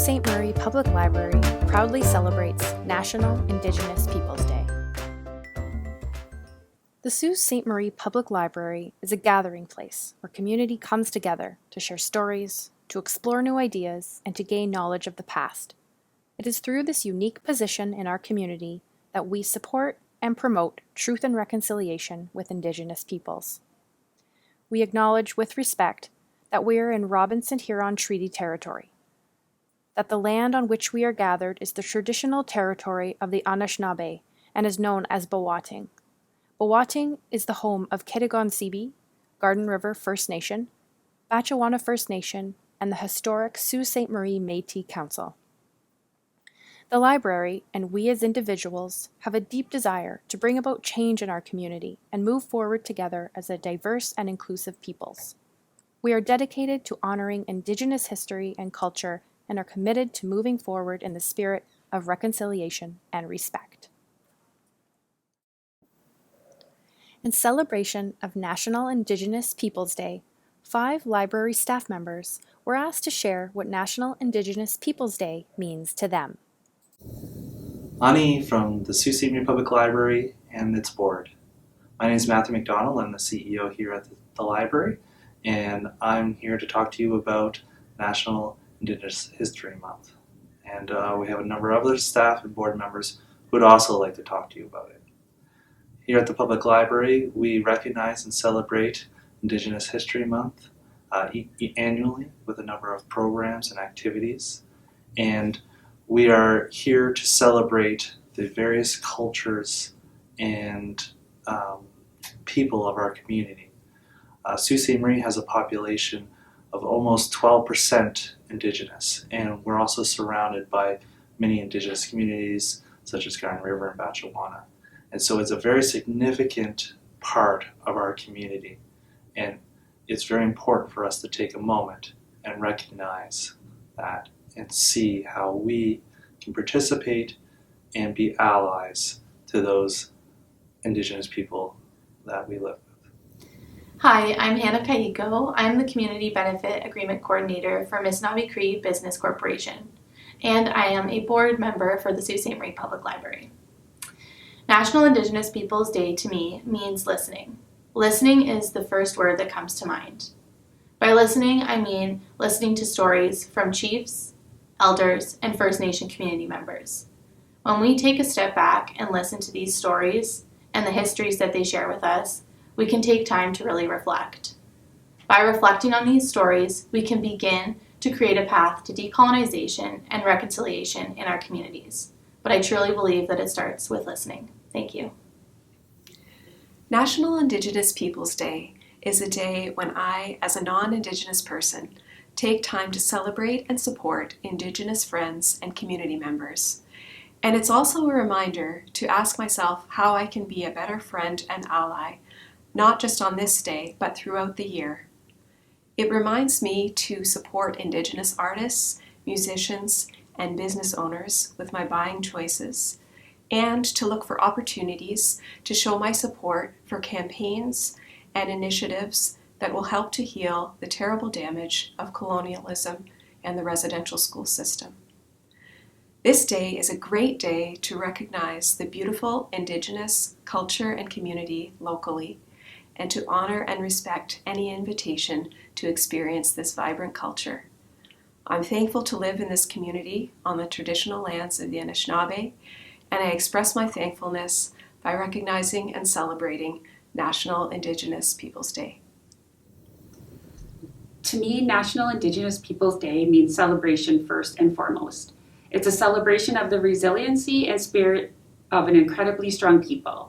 Ste. Marie Public Library proudly celebrates National Indigenous Peoples Day. The Sault Ste. Marie Public Library is a gathering place where community comes together to share stories, to explore new ideas, and to gain knowledge of the past. It is through this unique position in our community that we support and promote truth and reconciliation with Indigenous peoples. We acknowledge with respect that we are in Robinson-Huron Treaty Territory, that the land on which we are gathered is the traditional territory of the Anishinaabe and is known as Bawatang. Bawatang is the home of Kitigon-Zibi, Garden River First Nation, Batchewana First Nation, and the historic Sault Ste. Marie Métis Council. The library and we as individuals have a deep desire to bring about change in our community and move forward together as a diverse and inclusive peoples. We are dedicated to honoring Indigenous history and culture and are committed to moving forward in the spirit of reconciliation and respect. In celebration of National Indigenous Peoples Day, 5 library staff members were asked to share what National Indigenous Peoples Day means to them. Ani from the Sault Ste. Marie Public Library and its board. My name is Matthew McDonald. I'm the CEO here at the library, and I'm here to talk to you about National Indigenous History Month. And we have a number of other staff and board members who would also like to talk to you about it. Here at the Public Library, we recognize and celebrate Indigenous History Month annually with a number of programs and activities. And we are here to celebrate the various cultures and people of our community. Sault Ste. Marie has a population of almost 12% Indigenous, and we're also surrounded by many Indigenous communities such as Garden River and Batchewana. And so it's a very significant part of our community, and it's very important for us to take a moment and recognize that and see how we can participate and be allies to those Indigenous people that we live with. Hi, I'm Hannah Kaiko. I'm the Community Benefit Agreement Coordinator for Missinaibi Cree Business Corporation, and I am a board member for the Sault Ste. Marie Public Library. National Indigenous Peoples Day to me means listening. Listening is the first word that comes to mind. By listening, I mean listening to stories from chiefs, elders, and First Nation community members. When we take a step back and listen to these stories and the histories that they share with us, we can take time to really reflect. By reflecting on these stories, we can begin to create a path to decolonization and reconciliation in our communities. But I truly believe that it starts with listening. Thank you. National Indigenous Peoples Day is a day when I, as a non-Indigenous person, take time to celebrate and support Indigenous friends and community members. And it's also a reminder to ask myself how I can be a better friend and ally, not just on this day, but throughout the year. It reminds me to support Indigenous artists, musicians, and business owners with my buying choices, and to look for opportunities to show my support for campaigns and initiatives that will help to heal the terrible damage of colonialism and the residential school system. This day is a great day to recognize the beautiful Indigenous culture and community locally, and to honor and respect any invitation to experience this vibrant culture. I'm thankful to live in this community on the traditional lands of the Anishinaabe, and I express my thankfulness by recognizing and celebrating National Indigenous Peoples Day. To me, National Indigenous Peoples Day means celebration first and foremost. It's a celebration of the resiliency and spirit of an incredibly strong people.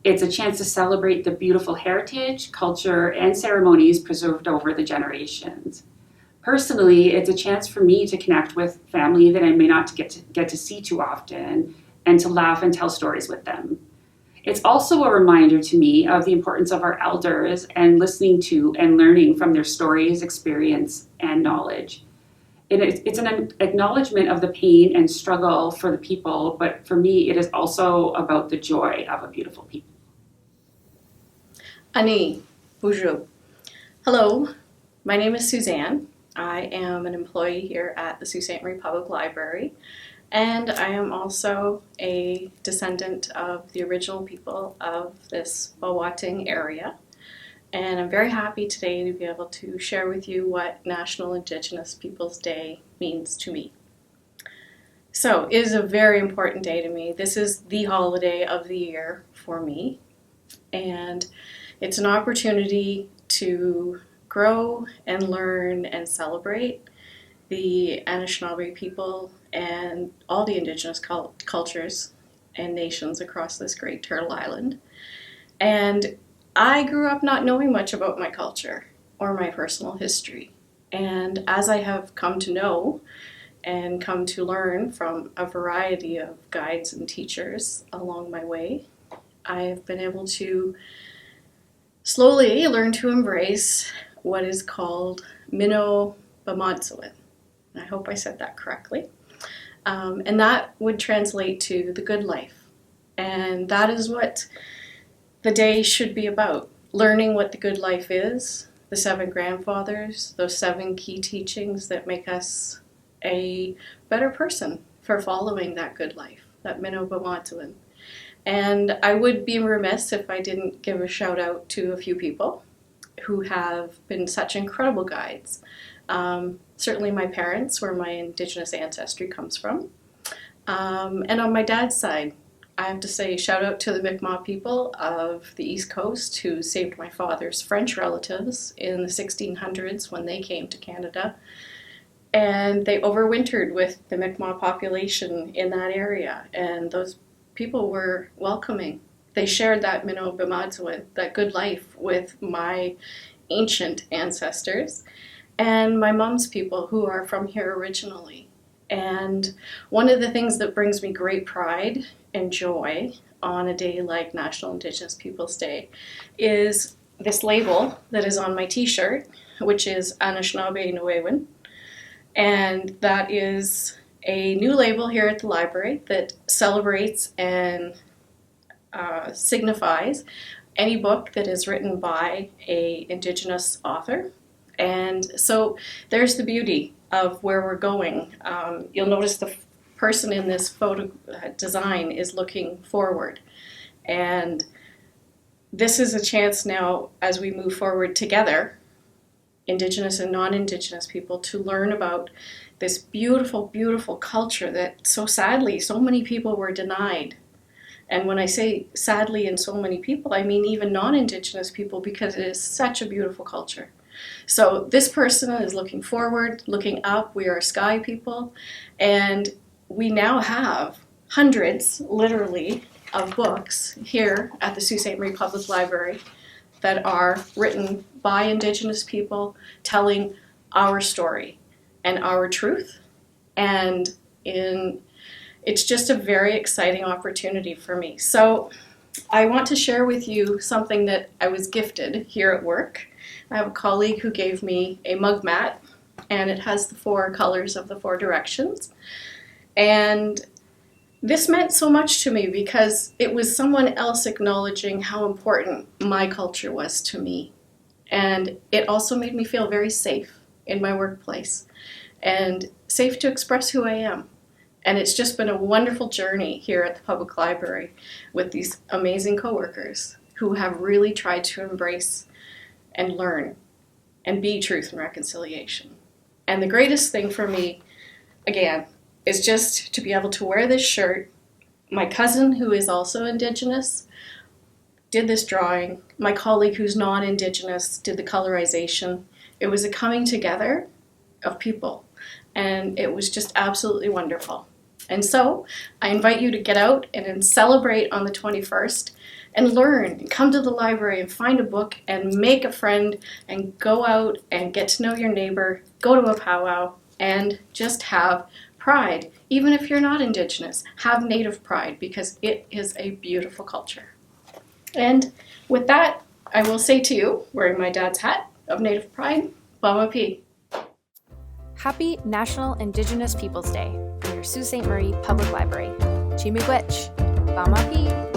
It's a chance to celebrate the beautiful heritage, culture, and ceremonies preserved over the generations. Personally, it's a chance for me to connect with family that I may not get to see too often, and to laugh and tell stories with them. It's also a reminder to me of the importance of our elders and listening to and learning from their stories, experience, and knowledge. It's an acknowledgement of the pain and struggle for the people, but for me, it is also about the joy of a beautiful people. Ani, bonjour. Hello, my name is Suzanne. I am an employee here at the Sault Ste. Marie Public Library, and I am also a descendant of the original people of this Wawating area. And I'm very happy today to be able to share with you what National Indigenous Peoples Day means to me. So it is a very important day to me. This is the holiday of the year for me, and it's an opportunity to grow and learn and celebrate the Anishinaabe people and all the Indigenous cultures and nations across this great Turtle Island. And I grew up not knowing much about my culture or my personal history. And as I have come to know and come to learn from a variety of guides and teachers along my way, I have been able to slowly learn to embrace what is called Mino Bamadzawin. I hope I said that correctly. And that would translate to the good life. And that is what the day should be about. Learning what the good life is, the 7 grandfathers, those 7 key teachings that make us a better person for following that good life, that Mino Bamadzawin. And I would be remiss if I didn't give a shout out to a few people who have been such incredible guides. Certainly my parents, where my Indigenous ancestry comes from. And on my dad's side, I have to say shout out to the Mi'kmaq people of the East Coast who saved my father's French relatives in the 1600s when they came to Canada. And they overwintered with the Mi'kmaq population in that area, and those people were welcoming. They shared that Mino Bamadzawin, that good life, with my ancient ancestors and my mom's people who are from here originally. And one of the things that brings me great pride and joy on a day like National Indigenous Peoples Day is this label that is on my t-shirt, which is Anishinaabe Nuewin. And that is a new label here at the library that celebrates and signifies any book that is written by an Indigenous author. And so there's the beauty of where we're going. You'll notice the person in this photo design is looking forward. And this is a chance now, as we move forward together, Indigenous and non-Indigenous people, to learn about this beautiful, beautiful culture that so sadly so many people were denied. And when I say sadly and so many people, I mean even non-Indigenous people, because it is such a beautiful culture. So this person is looking forward, looking up. We are sky people, and we now have hundreds, literally, of books here at the Sault Ste. Marie Public Library that are written by Indigenous people telling our story and our truth. And it's just a very exciting opportunity for me. So I want to share with you something that I was gifted here at work. I have a colleague who gave me a mug mat, and it has the 4 colors of the 4 directions. And this meant so much to me because it was someone else acknowledging how important my culture was to me. And it also made me feel very safe in my workplace and safe to express who I am. And it's just been a wonderful journey here at the public library with these amazing coworkers who have really tried to embrace and learn and be truth and reconciliation. And the greatest thing for me, again, is just to be able to wear this shirt. My cousin, who is also Indigenous, did this drawing. My colleague, who's non-Indigenous, did the colorization. It was a coming together of people, and it was just absolutely wonderful. And so I invite you to get out and celebrate on the 21st and learn and come to the library and find a book and make a friend and go out and get to know your neighbor, go to a powwow, and just have pride. Even if you're not Indigenous, have Native pride, because it is a beautiful culture. And with that, I will say to you, wearing my dad's hat of Native pride, Bamapi. Happy National Indigenous Peoples Day from your Sault Ste. Marie Public Library. Chimiigwech, Bamapi.